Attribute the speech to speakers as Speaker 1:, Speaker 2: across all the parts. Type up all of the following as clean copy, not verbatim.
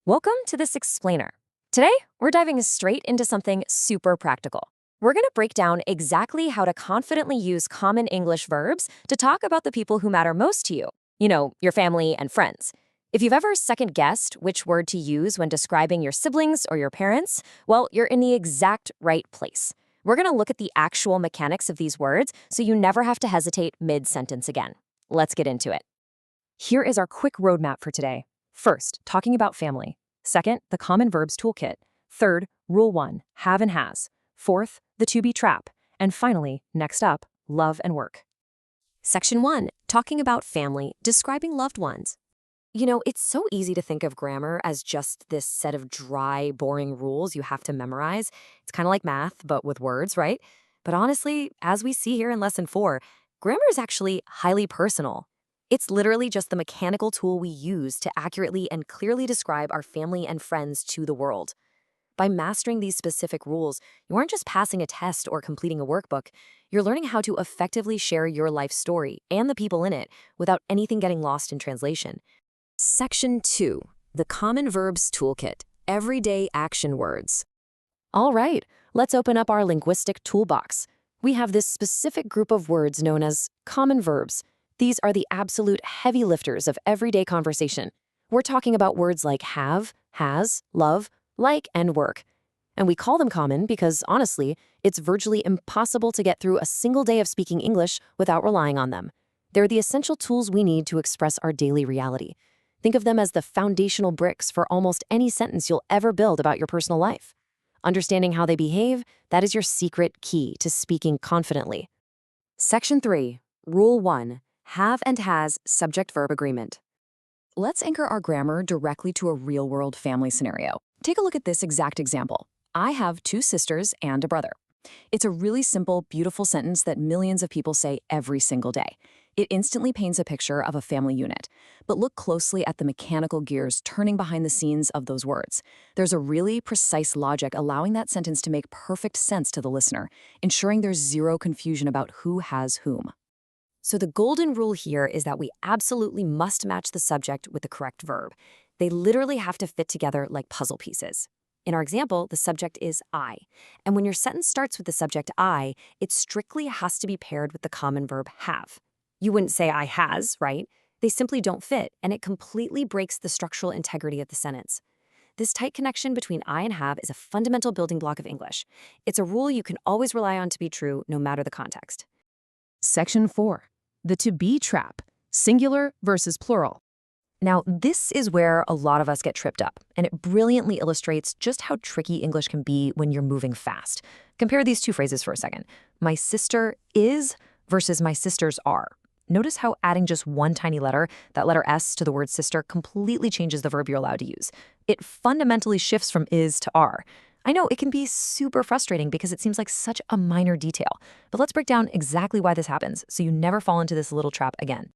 Speaker 1: Welcome to this explainer. Today, we're diving straight into something super practical. We're going to break down exactly how to confidently use common English verbs to talk about the people who matter most to you. Your family and friends. If you've ever second-guessed which word to use when describing your siblings or your parents, well, you're in the exact right place. We're going to look at the actual mechanics of these words so you never have to hesitate mid-sentence again. Let's get into it. Here is our quick roadmap for today. First, talking about family. Second, the Common Verbs toolkit. Third, Rule 1, have and has. Fourth, the to be trap. And finally, next up, love and work. Section 1, talking about family, describing loved ones. It's so easy to think of grammar as just this set of dry, boring rules you have to memorize. It's kind of like math, but with words, right? But honestly, as we see here in Lesson 4, grammar is actually highly personal. It's literally just the mechanical tool we use to accurately and clearly describe our family and friends to the world. By mastering these specific rules, you aren't just passing a test or completing a workbook. You're learning how to effectively share your life story and the people in it without anything getting lost in translation. Section 2, the Common Verbs toolkit, everyday action words. All right, let's open up our linguistic toolbox. We have this specific group of words known as common verbs. These are the absolute heavy lifters of everyday conversation. We're talking about words like have, has, love, like, and work. And we call them common because, honestly, it's virtually impossible to get through a single day of speaking English without relying on them. They're the essential tools we need to express our daily reality. Think of them as the foundational bricks for almost any sentence you'll ever build about your personal life. Understanding how they behave, that is your secret key to speaking confidently. Section 3, Rule 1. Have and has subject-verb agreement. Let's anchor our grammar directly to a real-world family scenario. Take a look at this exact example. I have 2 sisters and a brother. It's a really simple, beautiful sentence that millions of people say every single day. It instantly paints a picture of a family unit. But look closely at the mechanical gears turning behind the scenes of those words. There's a really precise logic allowing that sentence to make perfect sense to the listener, ensuring there's zero confusion about who has whom. So the golden rule here is that we absolutely must match the subject with the correct verb. They literally have to fit together like puzzle pieces. In our example, the subject is I. And when your sentence starts with the subject I, it strictly has to be paired with the common verb have. You wouldn't say I has, right? They simply don't fit, and it completely breaks the structural integrity of the sentence. This tight connection between I and have is a fundamental building block of English. It's a rule you can always rely on to be true, no matter the context. Section 4. The to be trap, singular versus plural. Now, this is where a lot of us get tripped up, and it brilliantly illustrates just how tricky English can be when you're moving fast. Compare these two phrases for a second. My sister is versus my sisters are. Notice how adding just one tiny letter, that letter S to the word sister, completely changes the verb you're allowed to use. It fundamentally shifts from is to are. I know it can be super frustrating because it seems like such a minor detail, but let's break down exactly why this happens so you never fall into this little trap again.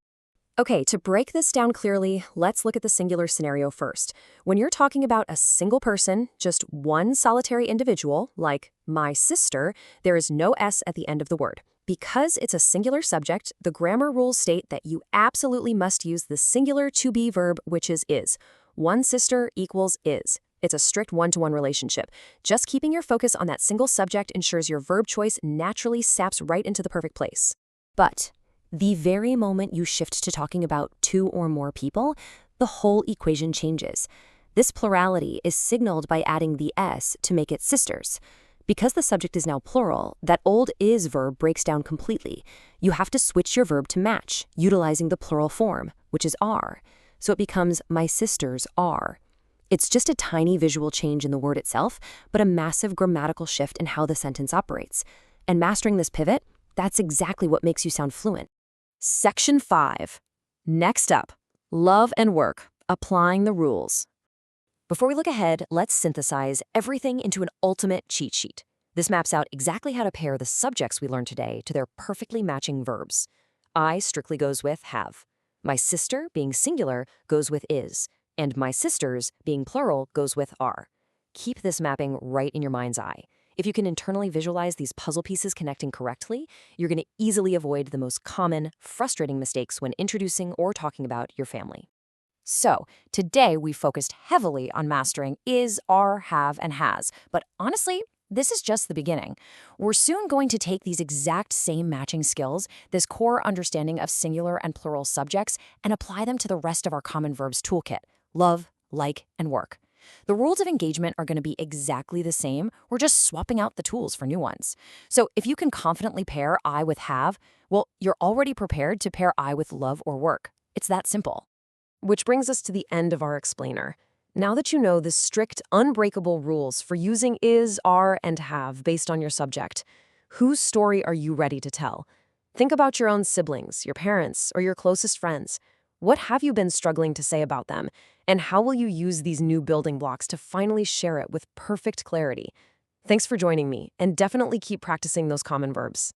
Speaker 1: Okay, to break this down clearly, let's look at the singular scenario first. When you're talking about a single person, just one solitary individual, like my sister, there is no S at the end of the word. Because it's a singular subject, the grammar rules state that you absolutely must use the singular to be verb, which is. One sister equals is. It's a strict one-to-one relationship. Just keeping your focus on that single subject ensures your verb choice naturally saps right into the perfect place. But the very moment you shift to talking about 2 or more people, the whole equation changes. This plurality is signaled by adding the S to make it sisters. Because the subject is now plural, that old is verb breaks down completely. You have to switch your verb to match, utilizing the plural form, which is are. So it becomes my sisters are. It's just a tiny visual change in the word itself, but a massive grammatical shift in how the sentence operates. And mastering this pivot, that's exactly what makes you sound fluent. Section 5. Next up, love and work, applying the rules. Before we look ahead, let's synthesize everything into an ultimate cheat sheet. This maps out exactly how to pair the subjects we learned today to their perfectly matching verbs. I strictly goes with have. My sister, being singular, goes with is. And my sisters, being plural, goes with are. Keep this mapping right in your mind's eye. If you can internally visualize these puzzle pieces connecting correctly, you're going to easily avoid the most common, frustrating mistakes when introducing or talking about your family. So, today we focused heavily on mastering is, are, have, and has. But honestly, this is just the beginning. We're soon going to take these exact same matching skills, this core understanding of singular and plural subjects, and apply them to the rest of our common verbs toolkit: love, like, and work. The rules of engagement are going to be exactly the same. We're just swapping out the tools for new ones. So if you can confidently pair I with have, well, you're already prepared to pair I with love or work. It's that simple. Which brings us to the end of our explainer. Now that you know the strict, unbreakable rules for using is, are, and have based on your subject, whose story are you ready to tell? Think about your own siblings, your parents, or your closest friends. What have you been struggling to say about them? And how will you use these new building blocks to finally share it with perfect clarity? Thanks for joining me, and definitely keep practicing those common verbs.